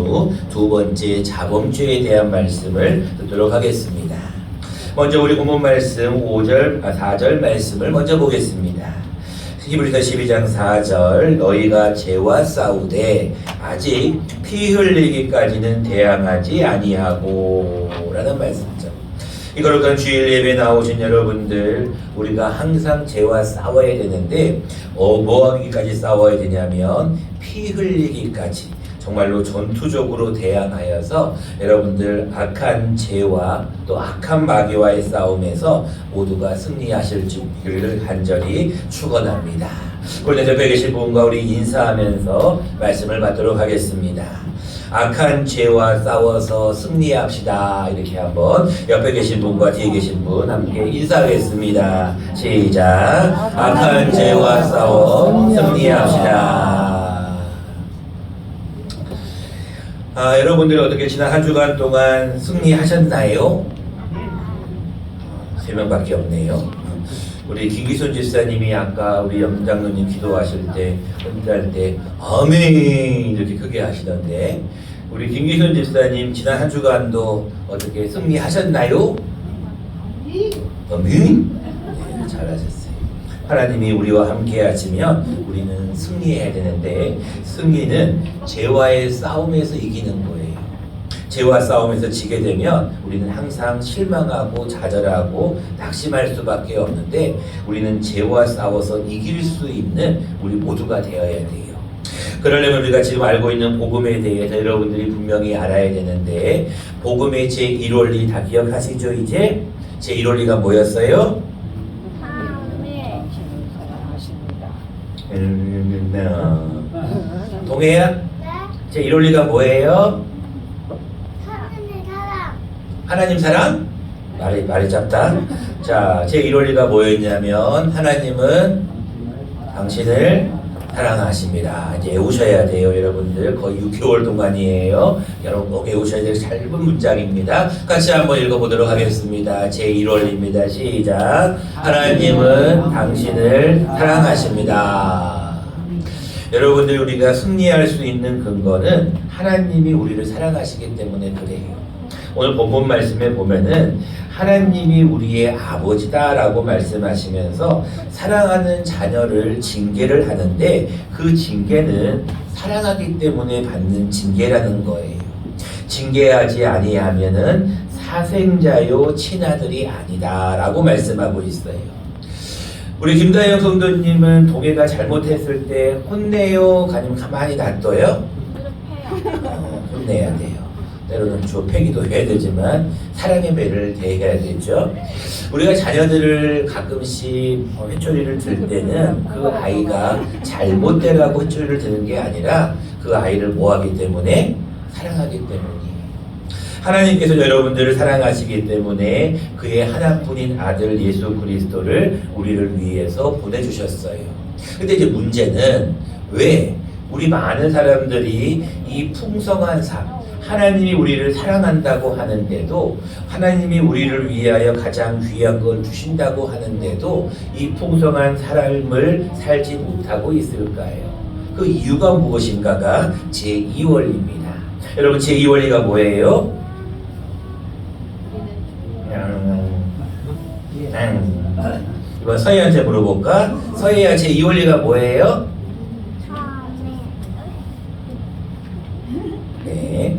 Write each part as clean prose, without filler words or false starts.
후 두 번째 자범죄에 대한 말씀을 듣도록 하겠습니다. 먼저 우리 본문 말씀 4절 말씀을 먼저 보겠습니다. 히브리서 12장 4절 너희가 죄와 싸우되 아직 피 흘리기까지는 대항하지 아니하고 라는 말씀이죠. 이거를 주일 예배 나오신 여러분들, 우리가 항상 죄와 싸워야 되는데 뭐 하기까지 싸워야 되냐면 피 흘리기까지, 정말로 전투적으로 대항하여서 여러분들 악한 죄와 또 악한 마귀와의 싸움에서 모두가 승리하실 줄을 간절히 축원합니다. 오늘 옆에 계신 분과 우리 인사하면서 말씀을 받도록 하겠습니다. 악한 죄와 싸워서 승리합시다. 이렇게 한번 옆에 계신 분과 뒤에 계신 분 함께 인사하겠습니다. 시작. 악한 죄와 싸워 승리합시다. 여러분들 어떻게 지난 한 주간 동안 승리하셨나요? 3명밖에 없네요. 우리 김기순 집사님이 아까 우리 염장로님 기도하실 때, 은퇴할 때 아멘 이렇게 크게 하시던데, 우리 김기순 집사님 지난 한 주간도 어떻게 승리하셨나요? 아멘. 네, 잘하셨어요. 하나님이 우리와 함께 하시면 우리는 승리해야 되는데, 승리는 죄와의 싸움에서 이기는 거예요. 죄와 싸움에서 지게 되면 우리는 항상 실망하고 좌절하고 낙심할 수밖에 없는데, 우리는 죄와 싸워서 이길 수 있는 우리 모두가 되어야 돼요. 그러려면 우리가 지금 알고 있는 복음에 대해서 여러분들이 분명히 알아야 되는데, 복음의 제1원리 다 기억하시죠? 이제 제1원리가 뭐였어요? 동해야? 제1원리가 뭐예요? 하나님 사랑? 말이 짧다. 자, 제1원리가 뭐였냐면, 하나님은 당신을 사랑하십니다. 이제 외우셔야 돼요, 여러분들. 거의 6개월 동안이에요. 여러분 꼭 외우셔야 될 짧은 문장입니다. 같이 한번 읽어보도록 하겠습니다. 제1원리입니다. 시작. 하나님은 당신을 사랑하십니다. 여러분들, 우리가 승리할 수 있는 근거는 하나님이 우리를 사랑하시기 때문에 그래요. 오늘 본문 말씀에 보면은 하나님이 우리의 아버지다라고 말씀하시면서 사랑하는 자녀를 징계를 하는데, 그 징계는 사랑하기 때문에 받는 징계라는 거예요. 징계하지 아니하면은 사생자요 친아들이 아니다라고 말씀하고 있어요. 우리 김다영 성도님은 동해가 잘못했을 때 혼내요? 아니면 가만히 놔둬요? 혼내야 돼요. 때로는 좁히기도 해야 되지만 사랑의 매를 대해야 되죠. 우리가 자녀들을 가끔씩 회초리를 들 때는 그 아이가 잘못되라고 회초리를 드는 게 아니라 그 아이를 뭐하기 때문에? 사랑하기 때문이에요. 하나님께서 여러분들을 사랑하시기 때문에 그의 하나뿐인 아들 예수 그리스도를 우리를 위해서 보내주셨어요. 근데 이제 문제는 왜 우리 많은 사람들이 이 풍성한 삶, 하나님이 우리를 사랑한다고 하는데도, 하나님이 우리를 위하여 가장 귀한 걸 주신다고 하는데도 이 풍성한 삶을 살지 못하고 있을까요? 그 이유가 무엇인가가 제2원리입니다. 여러분, 제2원리가 뭐예요? 이번 서희한테 물어볼까? 서희야, 제2원리가 뭐예요? 네.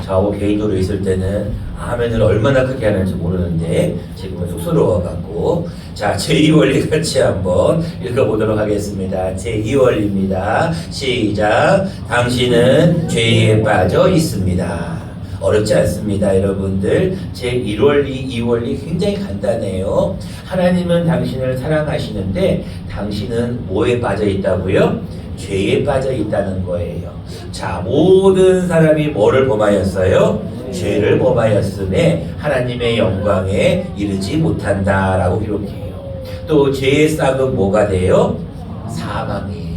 저하고 개인적으로 있을 때는 아멘을 얼마나 크게 하는지 모르는데 지금은 쑥스러워갖고, 자, 제2원리 같이 한번 읽어보도록 하겠습니다. 제2원리입니다. 시작. 당신은 죄에 빠져 있습니다. 어렵지 않습니다, 여러분들. 제1원리, 2원리 굉장히 간단해요. 하나님은 당신을 사랑하시는데 당신은 뭐에 빠져 있다고요? 죄에 빠져 있다는 거예요. 자, 모든 사람이 뭐를 범하였어요? 죄를 범하였음에 하나님의 영광에 이르지 못한다라고 기록해요. 또 죄의 싹은 뭐가 돼요? 사망이에요.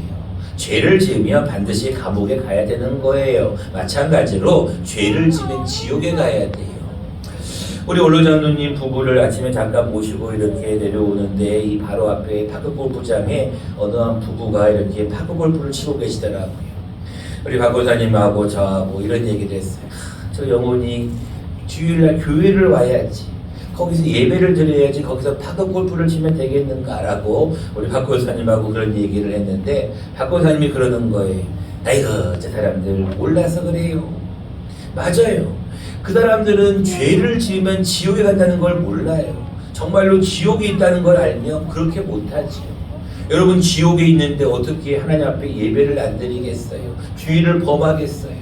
죄를 지으면 반드시 감옥에 가야 되는 거예요. 마찬가지로 죄를 지으면 지옥에 가야 돼요. 우리 올로장로님 부부를 아침에 잠깐 모시고 이렇게 내려오는데, 이 바로 앞에 파크골프장에 어느 한 부부가 이렇게 파크골프를 치고 계시더라고요. 우리 박고사님하고 저하고 이런 얘기를 했어요. 저 영혼이 주일날 교회를 와야지, 거기서 예배를 드려야지, 거기서 파도 골프를 치면 되겠는가라고 우리 박고사님하고 그런 얘기를 했는데, 박고사님이 그러는 거예요. 아이고, 저 사람들 몰라서 그래요. 맞아요. 그 사람들은 죄를 지으면 지옥에 간다는 걸 몰라요. 정말로 지옥에 있다는 걸 알면 그렇게 못하지요. 여러분, 지옥에 있는데 어떻게 하나님 앞에 예배를 안 드리겠어요? 주의를 범하겠어요?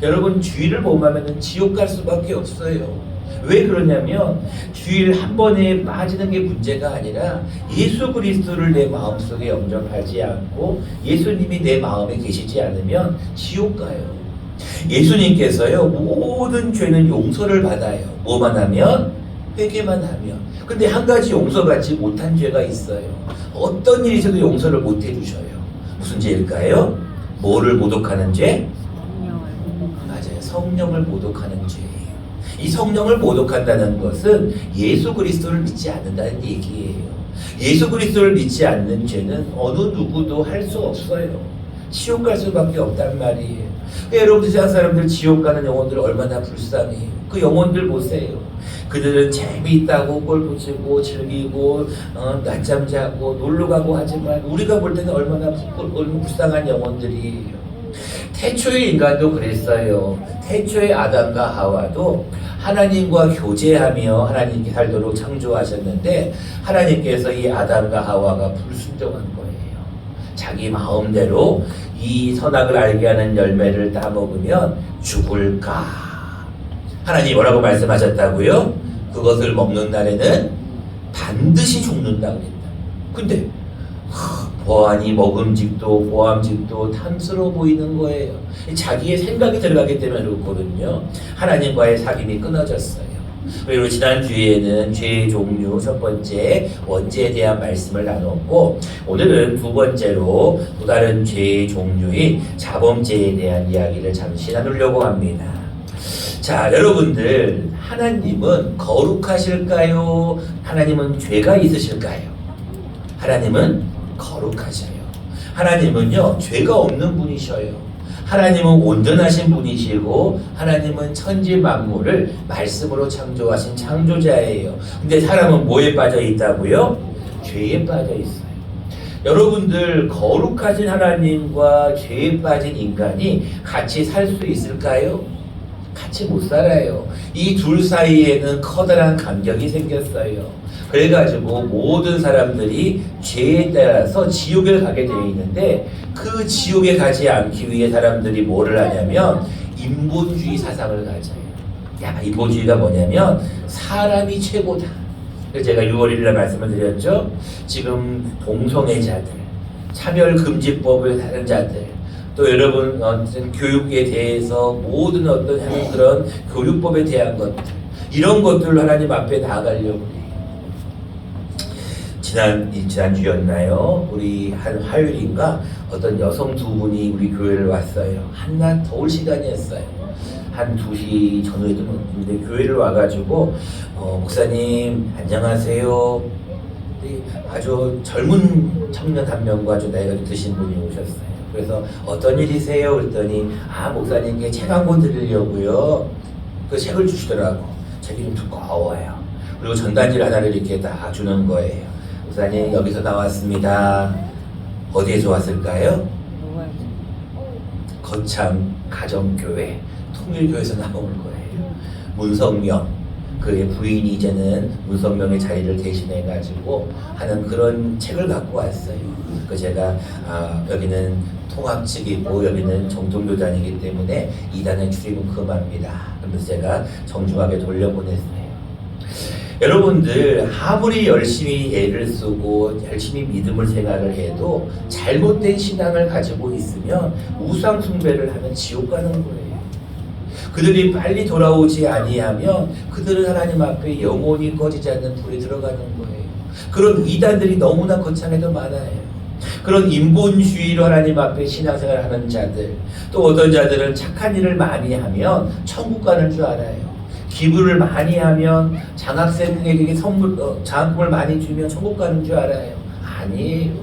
여러분, 주의를 범하면 지옥 갈 수밖에 없어요. 왜 그러냐면 주일 한 번에 빠지는 게 문제가 아니라 예수 그리스도를 내 마음속에 영접하지 않고 예수님이 내 마음에 계시지 않으면 지옥 가요. 예수님께서요, 모든 죄는 용서를 받아요. 뭐만 하면? 회개만 하면. 근데 한 가지 용서받지 못한 죄가 있어요. 어떤 일이 있어도 용서를 못 해주셔요. 무슨 죄일까요? 뭐를 모독하는 죄? 맞아요. 성령을 모독하는 죄예요. 이 성령을 모독한다는 것은 예수 그리스도를 믿지 않는다는 얘기예요. 예수 그리스도를 믿지 않는 죄는 어느 누구도 할 수 없어요. 지옥 갈 수밖에 없단 말이에요. 그러니까 여러분들, 세상 사람들 지옥 가는 영혼들 얼마나 불쌍해요. 그 영혼들 보세요. 그들은 재미있다고 골프 치고 즐기고 낮잠 자고 놀러 가고 하지만 우리가 볼 때는 얼마나 불쌍한 영혼들이에요. 태초의 인간도 그랬어요. 태초의 아담과 하와도 하나님과 교제하며 하나님께 살도록 창조하셨는데, 하나님께서 이 아담과 하와가 불순종한 거예요. 자기 마음대로 이 선악을 알게 하는 열매를 따먹으면 죽을까. 하나님이 뭐라고 말씀하셨다고요? 그것을 먹는 날에는 반드시 죽는다고 했다. 근데 보아니 먹음직도 보암직도 탐스러워 보이는 거예요. 자기의 생각이 들어가기 때문에 그렇거든요. 하나님과의 사귐이 끊어졌어요. 그리고 지난주에는 죄의 종류 첫 번째 원죄에 대한 말씀을 나눴고, 오늘은 두 번째로 또 다른 죄의 종류인 자범죄에 대한 이야기를 잠시 나누려고 합니다. 자, 여러분들, 하나님은 거룩하실까요? 하나님은 죄가 있으실까요? 하나님은 거룩하셔요. 하나님은요, 죄가 없는 분이셔요. 하나님은 온전하신 분이시고 하나님은 천지 만물을 말씀으로 창조하신 창조자예요. 근데 사람은 뭐에 빠져 있다고요? 죄에 빠져 있어요. 여러분들, 거룩하신 하나님과 죄에 빠진 인간이 같이 살 수 있을까요? 같이 못 살아요. 이 둘 사이에는 커다란 간격이 생겼어요. 그래가지고 모든 사람들이 죄에 따라서 지옥에 가게 되어 있는데, 그 지옥에 가지 않기 위해 사람들이 뭐를 하냐면 인본주의 사상을 가져요. 인본주의가 뭐냐면 사람이 최고다. 그래서 제가 6월 1일에 말씀을 드렸죠. 지금 동성애자들, 차별금지법을 다른 자들, 또 여러분 교육에 대해서 모든 어떤 그런 교육법에 대한 것들, 이런 것들을 하나님 앞에 나아가려고 해요. 지난주였나요? 우리 한 화요일인가 어떤 여성 두 분이 우리 교회를 왔어요. 한낮 더울 시간이었어요. 한 2시 전후에도 근데 교회를 와가지고 목사님 안녕하세요. 아주 젊은 청년 한 명과 아주 나이가 드신 분이 오셨어요. 그래서 어떤 일이세요? 그랬더니 목사님께 책 한 권 드리려고요. 그 책을 주시더라고. 책이 좀 두꺼워요. 그리고 전단지를 하나를 이렇게 딱 주는 거예요. 목사님, 여기서 나왔습니다. 어디에서 왔을까요? 거창 가정교회 통일교회에서 나온 거예요. 문성명, 그의 부인이 이제는 문성명의 자리를 대신해가지고 하는 그런 책을 갖고 왔어요. 그 제가 여기는 통합측이고 여기는 정통교단이기 때문에 이단의 출입은 금합니다. 그러면서 제가 정중하게 돌려보냈어요. 여러분들, 아무리 열심히 애를 쓰고 열심히 믿음을 생활을 해도 잘못된 신앙을 가지고 있으면 우상 숭배를 하면 지옥 가는 거예요. 그들이 빨리 돌아오지 아니하면 그들은 하나님 앞에 영원히 꺼지지 않는 불에 들어가는 거예요. 그런 이단들이 너무나 거창해도 많아요. 그런 인본주의로 하나님 앞에 신앙생활을 하는 자들, 또 어떤 자들은 착한 일을 많이 하면 천국 가는 줄 알아요. 기부를 많이 하면 장학생에게 장학금을 많이 주면 천국 가는 줄 알아요. 아니에요.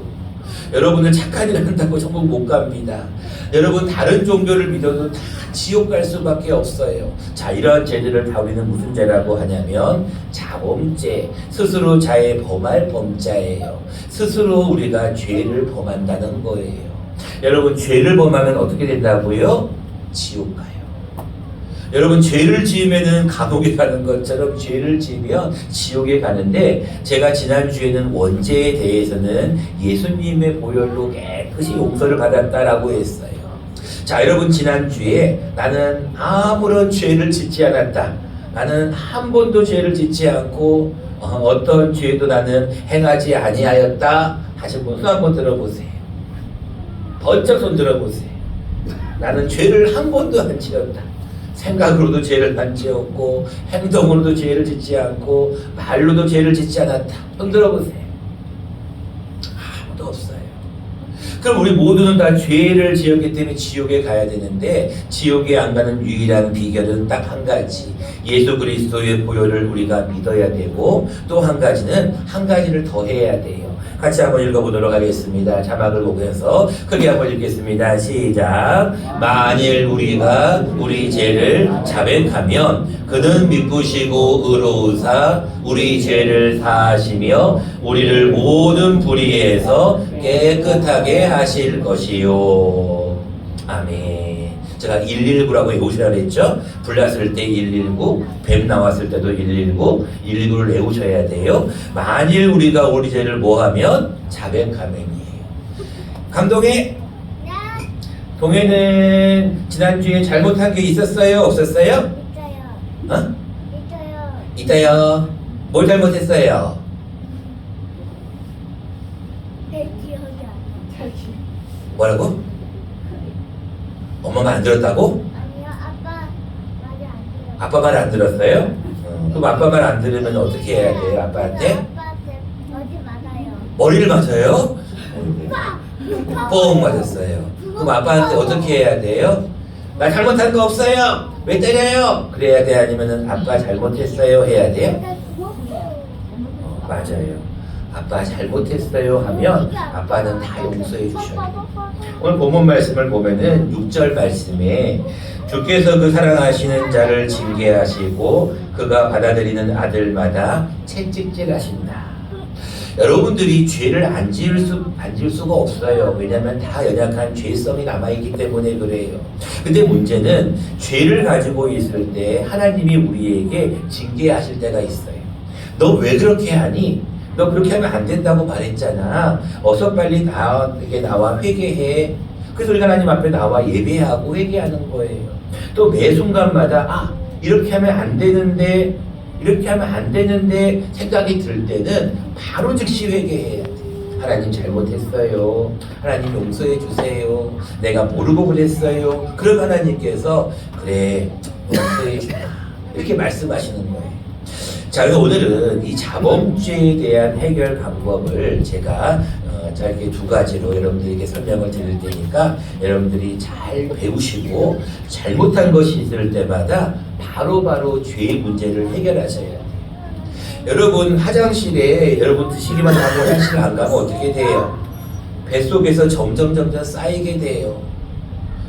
여러분들 착한 일 한다고 천국 못 갑니다. 여러분 다른 종교를 믿어도 다 지옥 갈 수밖에 없어요. 자, 이러한 죄들을 다 우리는 무슨 죄라고 하냐면 자범죄, 스스로 자의 범할 범자예요. 스스로 우리가 죄를 범한다는 거예요. 여러분 죄를 범하면 어떻게 된다고요? 지옥 가요. 여러분 죄를 지으면은 감옥에 가는 것처럼 죄를 지으면 지옥에 가는데, 제가 지난주에는 원죄에 대해서는 예수님의 보혈로 깨끗이 용서를 받았다라고 했어요. 자, 여러분 지난주에 나는 아무런 죄를 짓지 않았다, 나는 한 번도 죄를 짓지 않고 어떤 죄도 나는 행하지 아니하였다 하신 분 손 한번 들어보세요. 번쩍 손 들어보세요. 나는 죄를 한 번도 안 지었다. 생각으로도 죄를 안 지었고 행동으로도 죄를 짓지 않고 말로도 죄를 짓지 않았다. 손 들어보세요. 아무도 없어요. 그럼 우리 모두는 다 죄를 지었기 때문에 지옥에 가야 되는데, 지옥에 안 가는 유일한 비결은 딱 한 가지, 예수 그리스도의 보혈을 우리가 믿어야 되고, 또 한 가지는 한 가지를 더 해야 돼요. 같이 한번 읽어보도록 하겠습니다. 자막을 보면서 크게 한번 읽겠습니다. 시작. 만일 우리가 우리 죄를 자백하면 그는 믿으시고 의로우사 우리 죄를 사하시며 우리를 모든 불의에서 깨끗하게 하실 것이요. 아멘. 제가 119라고 외우시라 그랬죠? 불났을 때 119, 뱀 나왔을 때도 119, 119를 외우셔야 돼요. 만일 우리가 우리 죄를 뭐하면 자백하면이에요. 감독이 동해는 지난주에 잘못한 게 있었어요? 없었어요? 있어요. 어? 있어요. 있다요. 뭘 잘못했어요? 내 기억이 안 나. 뭐라고? 엄마가 안 들었다고? 아니요, 아빠 말이 안 들어. 아빠 말 안 들었어요? 그럼 아빠 말 안 들으면 어떻게 해야 돼요? 아빠한테? 아빠한테 어디 맞아요? 머리를 맞아요? 뻥 맞았어요. 그럼 아빠한테 어떻게 해야 돼요? 나 잘못한 거 없어요. 왜 때려요? 그래야 돼? 아니면은 아빠 잘못했어요 해야 돼요? 맞아요. 아빠 잘못했어요 하면 아빠는 다 용서해 주셔요. 오늘 본문 말씀을 보면은 6절 말씀에 주께서 그 사랑하시는 자를 징계하시고 그가 받아들이는 아들마다 채찍질하신다. 여러분들이 죄를 안 지을 수가 없어요. 왜냐하면 다 연약한 죄성이 남아있기 때문에 그래요. 근데 문제는 죄를 가지고 있을 때 하나님이 우리에게 징계하실 때가 있어요. 너 왜 그렇게 하니? 너 그렇게 하면 안 된다고 말했잖아. 어서 빨리 이렇게 나와 회개해. 그래서 우리가 하나님 앞에 나와 예배하고 회개하는 거예요. 또 매 순간마다 이렇게 하면 안 되는데, 이렇게 하면 안 되는데 생각이 들 때는 바로 즉시 회개해야 돼. 하나님 잘못했어요. 하나님 용서해 주세요. 내가 모르고 그랬어요. 그럼 하나님께서 그래 용서해 주라 이렇게 말씀하시는 거예요. 자, 그래서 오늘은 이 자범죄에 대한 해결 방법을 제가 짧게 두 가지로 여러분들에게 설명을 드릴 테니까 여러분들이 잘 배우시고 잘못한 것이 있을 때마다 바로바로 죄의 문제를 해결하셔야 돼요. 여러분 화장실에 여러분 드시기만 하고 화장실 안 가면 어떻게 돼요? 뱃속에서 점점 쌓이게 돼요.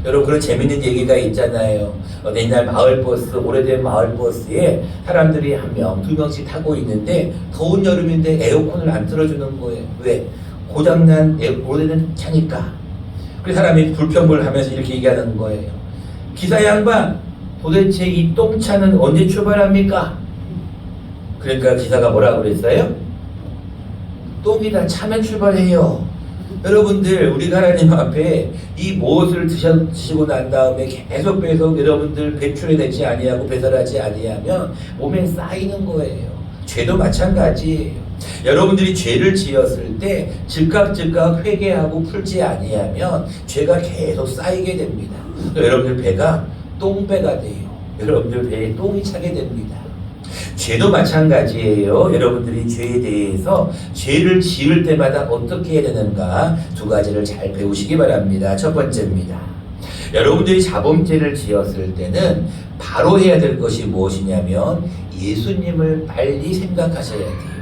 여러분 그런 재밌는 얘기가 있잖아요. 옛날 마을버스, 오래된 마을버스에 사람들이 한 명, 두 명씩 타고 있는데 더운 여름인데 에어컨을 안 틀어주는 거예요. 왜? 고장난 오래된 차니까. 그래서 사람이 불평을 하면서 이렇게 얘기하는 거예요. 기사 양반, 도대체 이 똥차는 언제 출발합니까? 그러니까 기사가 뭐라고 그랬어요? 똥이 다 차면 출발해요. 여러분들 우리가 하나님 앞에 이 무엇을 드시고 난 다음에 계속 여러분들 배출해내지 아니하고 배설하지 아니하면 몸에 쌓이는 거예요. 죄도 마찬가지예요. 여러분들이 죄를 지었을 때 즉각 회개하고 풀지 아니하면 죄가 계속 쌓이게 됩니다. 여러분들 배가 똥배가 돼요. 여러분들 배에 똥이 차게 됩니다. 죄도 마찬가지예요. 여러분들이 죄에 대해서 죄를 지을 때마다 어떻게 해야 되는가 두 가지를 잘 배우시기 바랍니다. 첫 번째입니다. 여러분들이 자범죄를 지었을 때는 바로 해야 될 것이 무엇이냐면 예수님을 빨리 생각하셔야 돼요.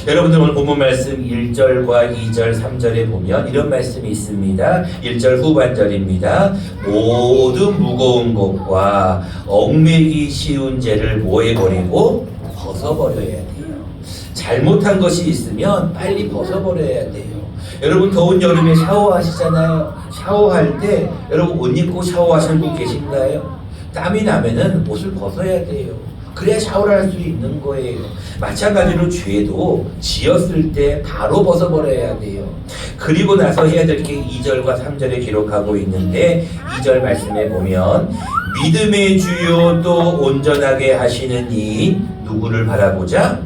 여러분들 오늘 본문 말씀 1절과 2절, 3절에 보면 이런 말씀이 있습니다. 1절 후반절입니다. 모든 무거운 것과 얽매기 쉬운 죄를 뭐해버리고 벗어버려야 돼요. 잘못한 것이 있으면 빨리 벗어버려야 돼요. 여러분 더운 여름에 샤워하시잖아요. 샤워할 때 여러분 옷 입고 샤워하시는 분 계신가요? 땀이 나면은 옷을 벗어야 돼요. 그래야 샤워를 할 수 있는 거예요. 마찬가지로 죄도 지었을 때 바로 벗어버려야 돼요. 그리고 나서 해야 될 게 2절과 3절에 기록하고 있는데 2절 말씀에 보면 믿음의 주요 또 온전하게 하시는 이 누구를 바라보자?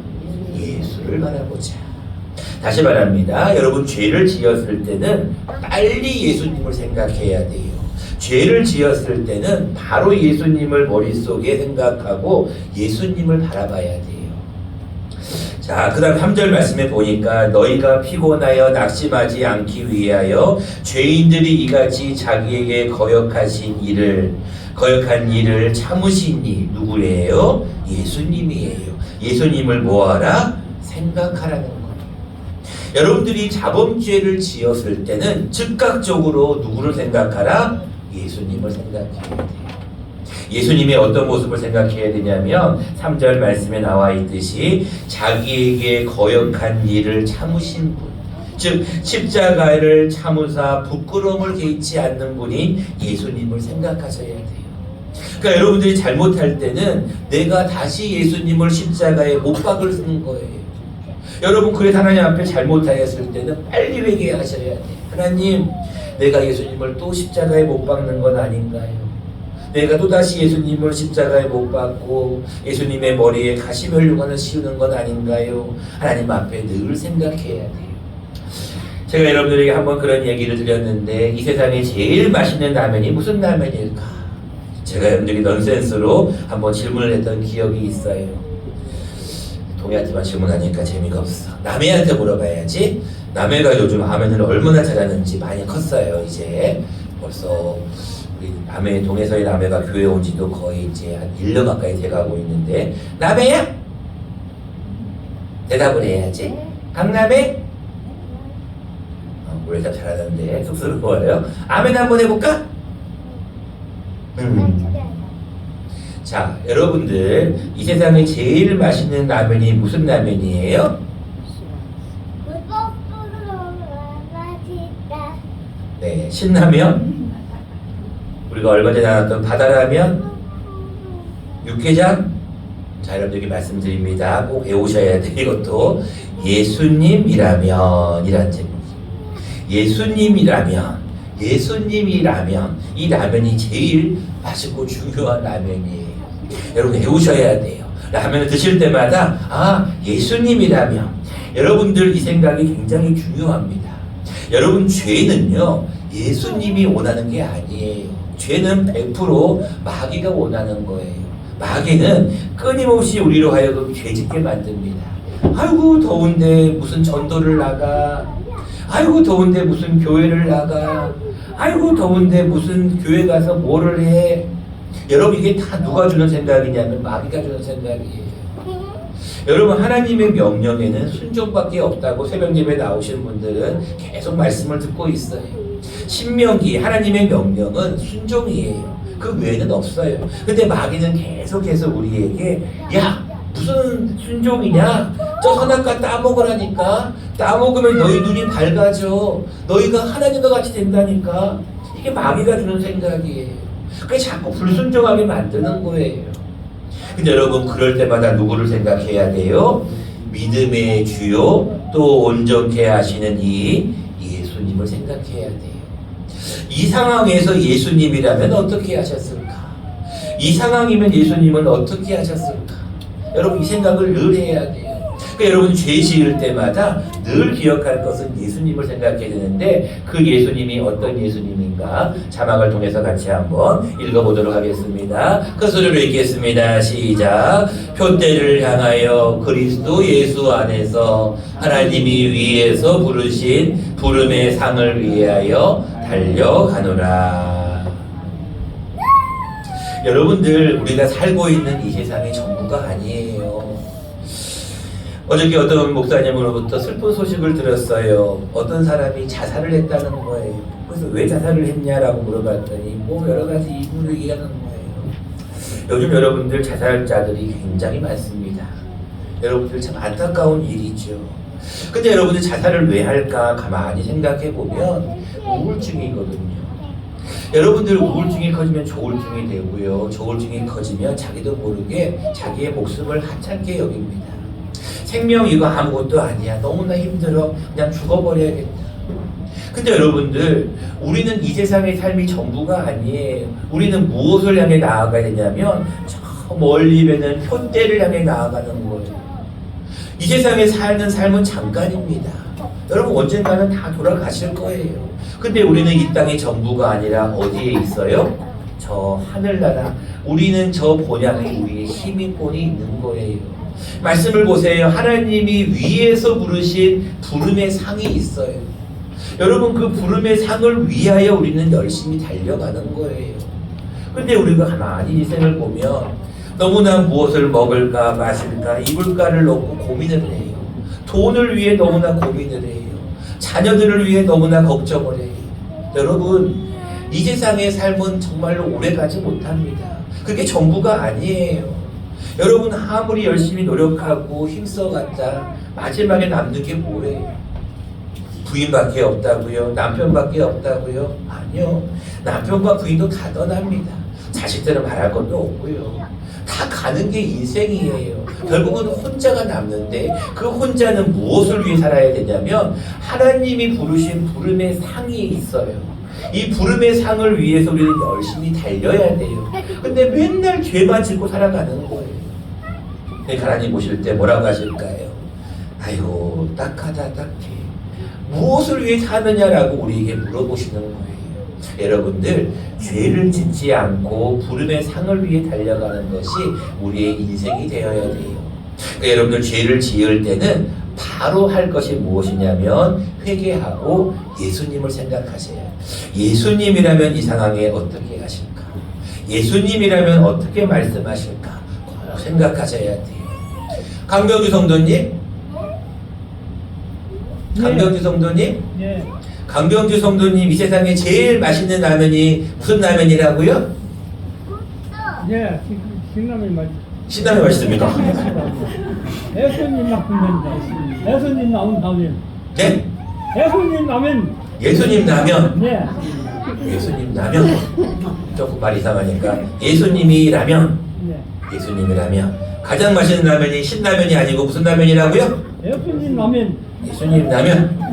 예수를 바라보자. 다시 말합니다. 여러분 죄를 지었을 때는 빨리 예수님을 생각해야 돼요. 죄를 지었을 때는 바로 예수님을 머릿속에 생각하고 예수님을 바라봐야 돼요. 자, 그 다음 3절 말씀에 보니까 너희가 피곤하여 낙심하지 않기 위하여 죄인들이 이같이 자기에게 거역한 일을 참으시니 누구예요? 예수님이에요. 예수님을 뭐하라? 생각하라는 거예요. 여러분들이 자범죄를 지었을 때는 즉각적으로 누구를 생각하라? 예수님을 생각해야 돼요. 예수님의 어떤 모습을 생각해야 되냐면 3절 말씀에 나와 있듯이 자기에게 거역한 일을 참으신 분, 즉 십자가를 참으사 부끄러움을 개의치 않는 분이 예수님을 생각하셔야 돼요. 그러니까 여러분들이 잘못할 때는 내가 다시 예수님을 십자가에 못 박을 거예요. 여러분 그래서 하나님 앞에 잘못하였을 때는 빨리 회개하셔야 돼요. 하나님, 내가 예수님을 또 십자가에 못 박는 건 아닌가요? 내가 또다시 예수님을 십자가에 못 박고 예수님의 머리에 가시면류관을 씌우는 건 아닌가요? 하나님 앞에 늘 생각해야 돼요. 제가 여러분들에게 한번 그런 얘기를 드렸는데 이 세상에 제일 맛있는 라면이 무슨 라면일까? 제가 여러분들에게 넌센스로 한번 질문을 했던 기억이 있어요. 동해한테만 질문하니까 재미가 없어. 남해한테 물어봐야지. 남해가 요즘 라면을 얼마나 잘하는지 많이 컸어요. 이제 벌써 우리 남해 동해서의 남해가 교회 온 지도 거의 이제 한 1년 가까이 돼가고 있는데 남해야? 대답을 해야지. 강남해? 우리 대답 잘하는데 쑥스러워요. 아멘 한번 해볼까? 자, 여러분들 이 세상에 제일 맛있는 라면이 무슨 라면이에요? 네, 신라면. 우리가 얼마 전에 나왔던 바다라면, 육개장. 자, 여러분들에게 말씀드립니다. 꼭 배우셔야 돼. 이것도 예수님이라면이란 제목이에요. 예수님이라면 이 라면이 제일 맛있고 중요한 라면이에요. 여러분 배우셔야 돼요. 라면을 드실 때마다 예수님이라면. 여러분들 이 생각이 굉장히 중요합니다. 여러분 죄는요 예수님이 원하는 게 아니에요. 죄는 100% 마귀가 원하는 거예요. 마귀는 끊임없이 우리로 하여금 죄짓게 만듭니다. 아이고 더운데 무슨 전도를 나가, 아이고 더운데 무슨 교회를 나가, 아이고 더운데 무슨 교회 가서 뭐를 해. 여러분 이게 다 누가 주는 생각이냐면 마귀가 주는 생각이에요. 여러분 하나님의 명령에는 순종밖에 없다고 새벽 예배 나오시는 분들은 계속 말씀을 듣고 있어요. 신명기 하나님의 명령은 순종이에요. 그 외에는 없어요. 근데 마귀는 계속해서 우리에게 야 무슨 순종이냐, 저 선악과 따먹으라니까, 따먹으면 너희 눈이 밝아져, 너희가 하나님과 같이 된다니까. 이게 마귀가 주는 생각이에요. 그게 자꾸 불순종하게 만드는 거예요. 근데 여러분 그럴 때마다 누구를 생각해야 돼요? 믿음의 주요 또 온전케 하시는 이 예수님을 생각해야 돼요. 이 상황에서 예수님이라면 어떻게 하셨을까? 이 상황이면 예수님은 어떻게 하셨을까? 여러분 이 생각을 늘 해야 돼요. 그러니까 여러분 죄 지을 때마다 늘 기억할 것은 예수님을 생각해야 되는데 그 예수님이 어떤 예수님인가 자막을 통해서 같이 한번 읽어보도록 하겠습니다. 큰 소리로 읽겠습니다. 시작. 표대를 향하여 그리스도 예수 안에서 하나님이 위에서 부르신 부름의 상을 위하여 달려가노라. 여러분들 우리가 살고 있는 이 세상이 전부가 아니에요. 어저께 어떤 목사님으로부터 슬픈 소식을 들었어요. 어떤 사람이 자살을 했다는 거예요. 그래서 왜 자살을 했냐라고 물어봤더니 뭐 여러 가지 이유를 얘기하는 거예요. 요즘 여러분들 자살자들이 굉장히 많습니다. 여러분들 참 안타까운 일이죠. 근데 여러분들 자살을 왜 할까 가만히 생각해 보면 우울증이거든요. 여러분들 우울증이 커지면 조울증이 되고요. 조울증이 커지면 자기도 모르게 자기의 목숨을 하찮게 여깁니다. 생명 이거 아무것도 아니야. 너무나 힘들어. 그냥 죽어버려야겠다. 근데 여러분들 우리는 이 세상의 삶이 전부가 아니에요. 우리는 무엇을 향해 나아가야 되냐면 저 멀리 배는 표대를 향해 나아가는 거예요. 이 세상에 사는 삶은 잠깐입니다. 여러분 언젠가는 다 돌아가실 거예요. 근데 우리는 이 땅의 전부가 아니라 어디에 있어요? 저 하늘나라. 우리는 저 본향에 우리의 힘이권이 있는 거예요. 말씀을 보세요. 하나님이 위에서 부르신 부름의 상이 있어요. 여러분 그 부름의 상을 위하여 우리는 열심히 달려가는 거예요. 근데 우리가 가만히 인생을 보면 너무나 무엇을 먹을까 마실까 입을까를 놓고 고민을 해요. 돈을 위해 너무나 고민을 해요. 자녀들을 위해 너무나 걱정을 해요. 여러분 이 세상의 삶은 정말로 오래가지 못합니다. 그게 전부가 아니에요. 여러분 아무리 열심히 노력하고 힘써봤자 마지막에 남는 게 뭐예요? 부인밖에 없다고요? 남편밖에 없다고요? 아니요. 남편과 부인도 다 떠납니다. 자식들은 말할 것도 없고요. 다 가는 게 인생이에요. 결국은 혼자가 남는데 그 혼자는 무엇을 위해 살아야 되냐면 하나님이 부르신 부름의 상이 있어요. 이 부름의 상을 위해서 우리는 열심히 달려야 돼요. 근데 맨날 죄만 짓고 살아가는 거예요. 하나님 보실 때 뭐라고 하실까요? 아이고 딱하다 딱해. 무엇을 위해 사느냐라고 우리에게 물어보시는 거예요. 여러분들 죄를 짓지 않고 부름의 상을 위해 달려가는 것이 우리의 인생이 되어야 돼요. 그러니까 여러분들 죄를 지을 때는 바로 할 것이 무엇이냐면 회개하고 예수님을 생각하세요. 예수님이라면 이 상황에 어떻게 하실까? 예수님이라면 어떻게 말씀하실까? 꼭 생각하셔야 돼요. 강병주 성도님? 강병주 성도님? 예. 강병주 성도님 이 세상에 제일 맛있는 라면이 무슨 라면이라고요? 예, 신라면 맛. 신라면 맛있습니까? 예수님 나면 예수님 나온 라면. 네? 예수님 라면. 예수님 라면. 네. 예수님 라면. 조금 말 이상하니까 예수님이 라면. 네. 예수님이 라면. 가장 맛있는 라면이 신라면이 아니고 무슨 라면이라고요? 예수님 라면. 예수님 라면.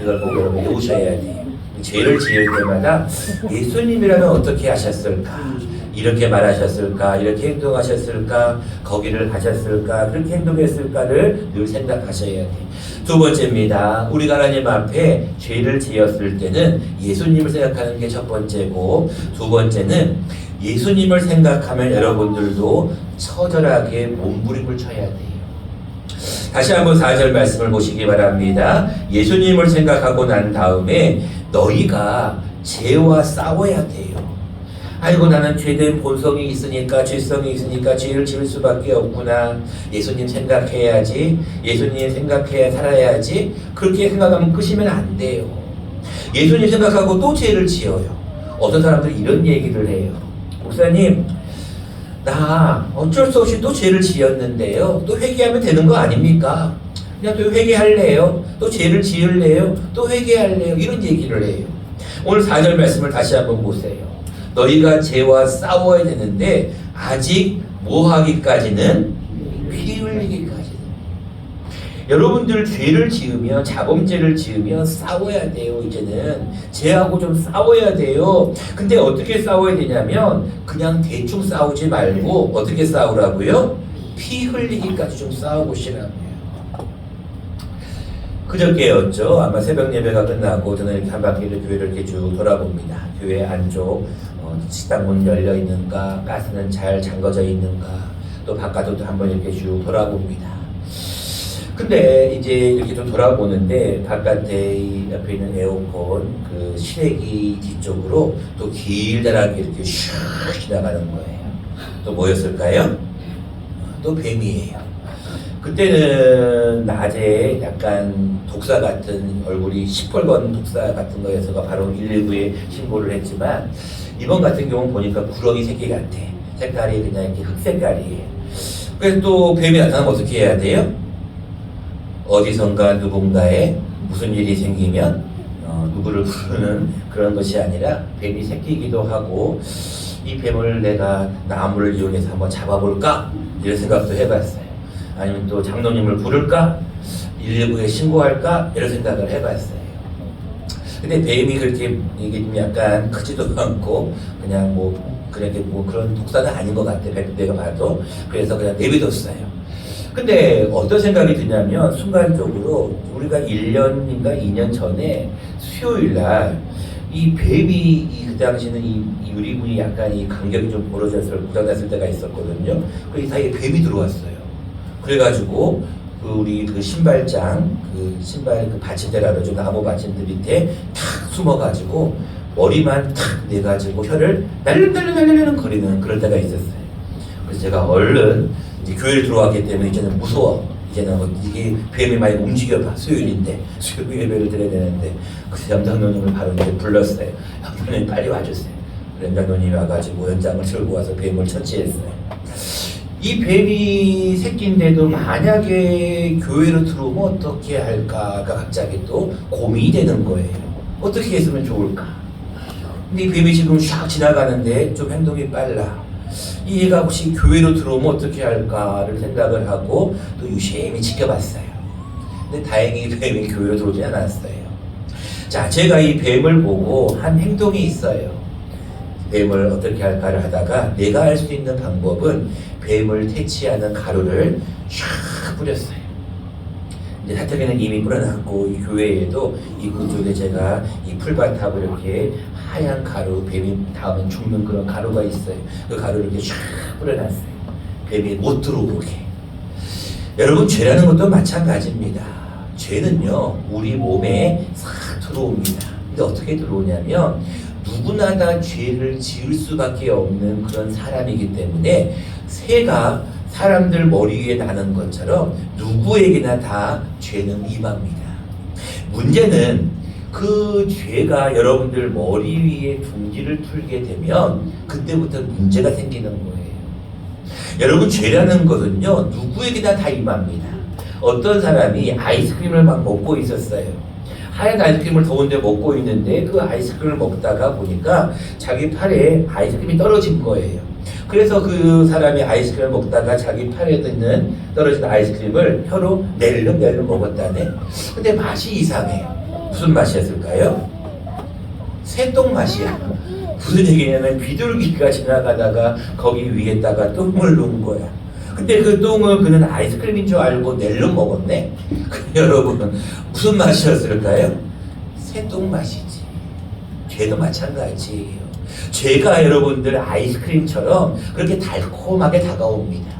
이걸 보고 여러분 외우셔야 돼요. 죄를 지을 때마다 예수님이라면 어떻게 하셨을까? 이렇게 말하셨을까? 이렇게 행동하셨을까? 거기를 가셨을까? 그렇게 행동했을까를 늘 생각하셔야 돼요. 두 번째입니다. 우리가 하나님 앞에 죄를 지었을 때는 예수님을 생각하는 게 첫 번째고, 두 번째는 예수님을 생각하면 여러분들도 처절하게 몸부림을 쳐야 돼요. 다시 한번 4절 말씀을 보시기 바랍니다. 예수님을 생각하고 난 다음에 너희가 죄와 싸워야 돼요. 아이고 나는 죄된 본성이 있으니까 죄성이 있으니까 죄를 지을 수밖에 없구나. 예수님 생각해야지. 예수님 생각해야 살아야지. 그렇게 생각하면 끝이면 안 돼요. 예수님 생각하고 또 죄를 지어요. 어떤 사람들이 이런 얘기를 해요. 목사님 나 어쩔 수 없이 또 죄를 지었는데요. 또 회개하면 되는 거 아닙니까? 그냥 또 회개할래요. 또 죄를 지을래요. 또 회개할래요. 이런 얘기를 해요. 오늘 4절 말씀을 다시 한번 보세요. 너희가 죄와 싸워야 되는데 아직 뭐 하기까지는? 피 흘리기까지는. 여러분들 죄를 지으면 자범죄를 지으면 싸워야 돼요. 이제는 죄하고 좀 싸워야 돼요. 근데 어떻게 싸워야 되냐면 그냥 대충 싸우지 말고 어떻게 싸우라고요? 피 흘리기까지 좀 싸워보시라고요. 그저께였죠. 아마 새벽 예배가 끝나고 저는 이렇게 한 바퀴를 교회를 이렇게 쭉 돌아봅니다. 교회 안쪽 식당 문 열려 있는가, 가스는 잘 잠궈져 있는가, 또 바깥도 한번 이렇게 쭉 돌아봅니다. 근데 이제 이렇게 좀 돌아보는데 바깥에 이 옆에 있는 에어컨 그 실외기 뒤쪽으로 또 길다랗게 이렇게 슉 지나가는 거예요. 또 뭐였을까요? 또 뱀이에요. 그때는 낮에 약간 독사 같은 얼굴이 시뻘건 독사 같은 거여서가 바로 119에 신고를 했지만 이번 같은 경우는 보니까 구렁이 새끼 같아. 색깔이 그냥 이렇게 흑 색깔이에요. 그래서 또 뱀이 나타나면 어떻게 해야 돼요? 어디선가 누군가에 무슨 일이 생기면 누구를 부르는 그런 것이 아니라 뱀이 새끼기도 하고 이 뱀을 내가 나무를 이용해서 한번 잡아볼까? 이런 생각도 해봤어요. 아니면 또 장로님을 부를까? 119에 신고할까? 이런 생각을 해봤어요. 근데 뱀이 그렇게 이게 좀 약간 크지도 않고 그냥 그렇게 그런 독사는 아닌 것 같아요. 내가 봐도. 그래서 그냥 내비뒀어요. 근데 어떤 생각이 드냐면 순간적으로 우리가 1년인가 2년 전에 수요일 날 이 뱀이 그 당시는 이 유리문이 약간 이 간격이 좀 벌어져서 고장났을 때가 있었거든요. 그 사이에 뱀이 들어왔어요. 그래가지고 우리 그 신발장 신발 받침대라 그러죠. 나무 받침대 밑에 탁 숨어가지고 머리만 탁 내가지고 혀를 날름날름 거리는 그럴 때가 있었어요. 그래서 제가 얼른 이제 교회를 들어왔기 때문에 이제는 무서워. 이제는 이게 뱀이 많이 움직여봐. 수요일인데 수요일 예배를 드려야 되는데 그래서 염장노님을 바로 이제 불렀어요. 염장노님 빨리 와주세요. 염장노님이 와가지고 연장을 들고 와서 뱀을 처치했어요. 이 뱀이 새끼인데도 만약에 교회로 들어오면 어떻게 할까가 갑자기 또 고민이 되는 거예요. 어떻게 했으면 좋을까? 근데 이 뱀이 지금 샥 지나가는데 좀 행동이 빨라. 이 애가 혹시 교회로 들어오면 어떻게 할까를 생각을 하고 또 유심히 지켜봤어요. 근데 다행히 뱀이 교회로 들어오지 않았어요. 자, 제가 이 뱀을 보고 한 행동이 있어요. 뱀을 어떻게 할까를 하다가 내가 할 수 있는 방법은 뱀을 퇴치하는 가루를 샥 뿌렸어요. 이제 사택에는 이미 뿌려놨고 이 교회에도 입구 쪽에 제가 이 풀밭하고 이렇게 하얀 가루, 뱀이 닿으면 죽는 그런 가루가 있어요. 그 가루를 이렇게 샥 뿌려놨어요. 뱀이 못 들어오게. 여러분, 죄라는 것도 마찬가지입니다. 죄는요 우리 몸에 싹 들어옵니다. 근데 어떻게 들어오냐면 누구나 다 죄를 지을 수밖에 없는 그런 사람이기 때문에 새가 사람들 머리 위에 나는 것처럼 누구에게나 다 죄는 임합니다. 문제는 그 죄가 여러분들 머리 위에 둥지를 풀게 되면 그때부터 문제가 생기는 거예요. 여러분, 죄라는 것은요 누구에게나 다 임합니다. 어떤 사람이 아이스크림을 막 먹고 있었어요. 하얀 아이스크림을 더운데 먹고 있는데 그 아이스크림을 먹다가 보니까 자기 팔에 아이스크림이 떨어진 거예요. 그래서 그 사람이 아이스크림을 먹다가 자기 팔에 있는 떨어진 아이스크림을 혀로 낼름 먹었다네. 근데 맛이 이상해요. 무슨 맛이었을까요? 새똥 맛이야. 무슨 얘기냐면 비둘기가 지나가다가 거기 위에다가 똥을 놓은 거야. 근데 그 똥을 그는 아이스크림인 줄 알고 낼름 먹었네. 여러분, 무슨 맛이었을까요? 새똥 맛이지. 죄도 마찬가지예요. 죄가 여러분들 아이스크림처럼 그렇게 달콤하게 다가옵니다.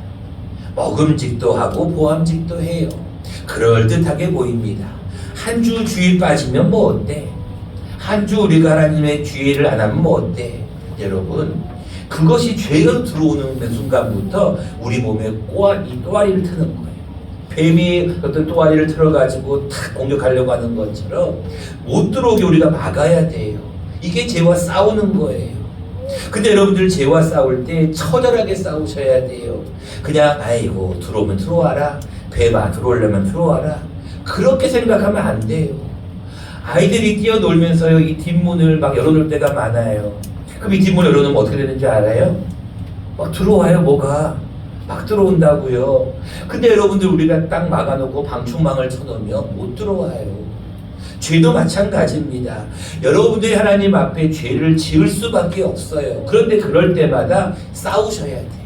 먹음직도 하고 보암직도 해요. 그럴듯하게 보입니다. 한 주 주의 빠지면 뭐 어때? 한 주 우리가 하나님의 주의를 안 하면 뭐 어때? 여러분, 그것이 죄가 들어오는 순간부터 우리 몸에 또아리를 트는 거예요. 뱀이 어떤 또아리를 틀어가지고 탁 공격하려고 하는 것처럼 못 들어오게 우리가 막아야 돼요. 이게 죄와 싸우는 거예요. 근데 여러분들 죄와 싸울 때 처절하게 싸우셔야 돼요. 그냥 아이고 들어오면 들어와라. 뱀아 들어오려면 들어와라. 그렇게 생각하면 안 돼요. 아이들이 뛰어놀면서요 이 뒷문을 막 열어놓을 때가 많아요. 그럼 이 뒷문 열어놓으면 어떻게 되는지 알아요? 막 들어와요. 뭐가 막 들어온다고요. 근데 여러분들 우리가 딱 막아놓고 방충망을 쳐놓으면 못 들어와요. 죄도 마찬가지입니다. 여러분들이 하나님 앞에 죄를 지을 수밖에 없어요. 그런데 그럴 때마다 싸우셔야 돼요.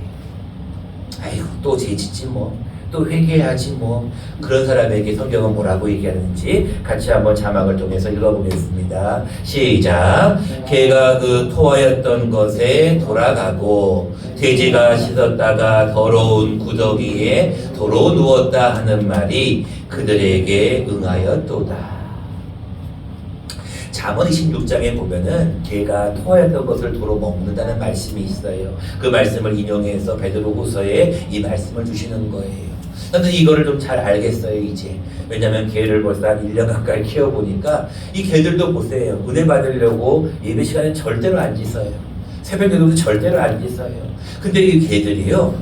아이고 또 죄 짓지 뭐. 또 회개해야지 뭐. 그런 사람에게 성경은 뭐라고 얘기하는지 같이 한번 자막을 통해서 읽어보겠습니다. 시작. 개가 그 토하였던 것에 돌아가고 돼지가 씻었다가 더러운 구더기에 도로 누웠다 하는 말이 그들에게 응하였도다. 잠언 26장에 보면은 개가 토하였던 것을 도로 먹는다는 말씀이 있어요. 그 말씀을 인용해서 베드로후서에 이 말씀을 주시는 거예요. 저는 이거를 좀 잘 알겠어요 이제. 왜냐면 개를 벌써 한 1년 가까이 키워보니까 이 개들도 보세요. 은혜 받으려고 예배 시간에 절대로 안 짖어요. 새벽 기도도 절대로 안 짖어요. 근데 이 개들이요,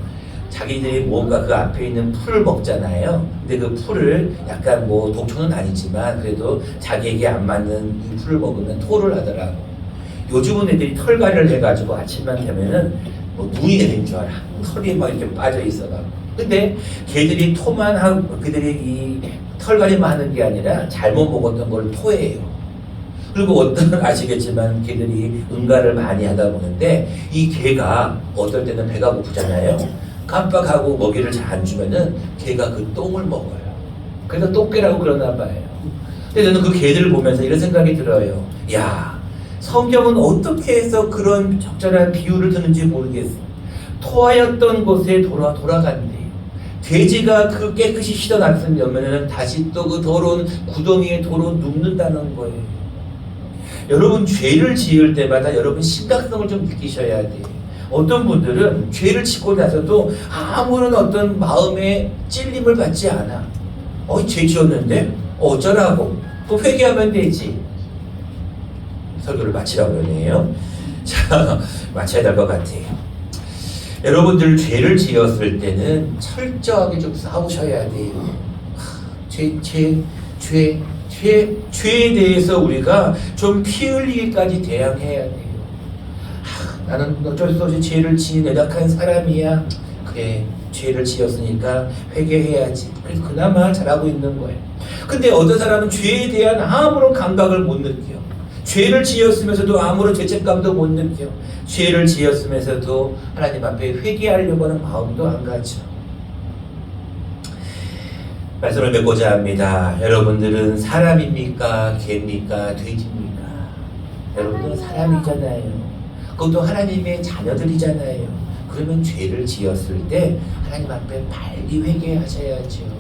자기들이 뭔가 그 앞에 있는 풀을 먹잖아요. 근데 그 풀을 약간 뭐 독초는 아니지만 그래도 자기에게 안 맞는 이 풀을 먹으면 토를 하더라고. 요즘은 애들이 털갈이를 해가지고 아침만 되면은 뭐 눈이 내린 줄 알아. 털이 막 이렇게 빠져 있어가. 근데 걔들이 토만 하고 그들이 이 털갈이만 하는 게 아니라 잘못 먹었던 걸 토해요. 그리고 어떤 아시겠지만 개들이 응가를 많이 하다 보는데 이 개가 어떨 때는 배가 고프잖아요. 깜빡하고 먹이를 잘 안 주면은 개가 그 똥을 먹어요. 그래서 똥개라고 그러나 봐요. 근데 저는 그 개들을 보면서 이런 생각이 들어요. 야, 성경은 어떻게 해서 그런 적절한 비유를 드는지 모르겠어. 토하였던 곳에 돌아간대요. 돼지가 그 깨끗이 씻어놨으면 다시 또 그 더러운 구덩이에 도로 눕는다는 거예요. 여러분 죄를 지을 때마다 여러분 심각성을 좀 느끼셔야 돼요. 어떤 분들은 죄를 짓고 나서도 아무런 어떤 마음의 찔림을 받지 않아. 죄 지었는데 어쩌라고? 또 회개하면 되지. 설교를 마치라고 하네요. 자, 마쳐야 될 것 같아요. 여러분들 죄를 지었을 때는 철저하게 좀 싸우셔야 돼요. 죄에 대해서 우리가 좀 피 흘리기까지 대항해야 돼요. 나는 어쩔 수 없이 죄를 지은 내덕한 사람이야. 그래, 죄를 지었으니까 회개해야지. 그래서 그나마 잘하고 있는 거예요. 근데 어떤 사람은 죄에 대한 아무런 감각을 못 느껴. 죄를 지었으면서도 아무런 죄책감도 못 느껴. 죄를 지었으면서도 하나님 앞에 회개하려고 하는 마음도 안 가져. 말씀을 맺고자 합니다. 여러분들은 사람입니까? 개입니까? 돼지입니까? 여러분들은 사람이잖아요. 그것도 하나님의 자녀들이잖아요. 그러면 죄를 지었을 때 하나님 앞에 빨리 회개하셔야죠.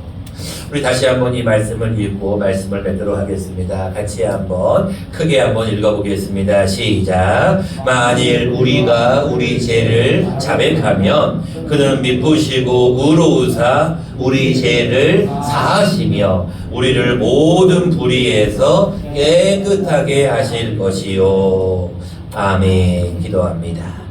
우리 다시 한번 이 말씀을 읽고 말씀을 맺도록 하겠습니다. 같이 한번 크게 한번 읽어보겠습니다. 시작. 만일 우리가 우리 죄를 자백하면 그는 미쁘시고 의로우사 우리 죄를 사하시며 우리를 모든 불의에서 깨끗하게 하실 것이요. 아멘. 기도합니다.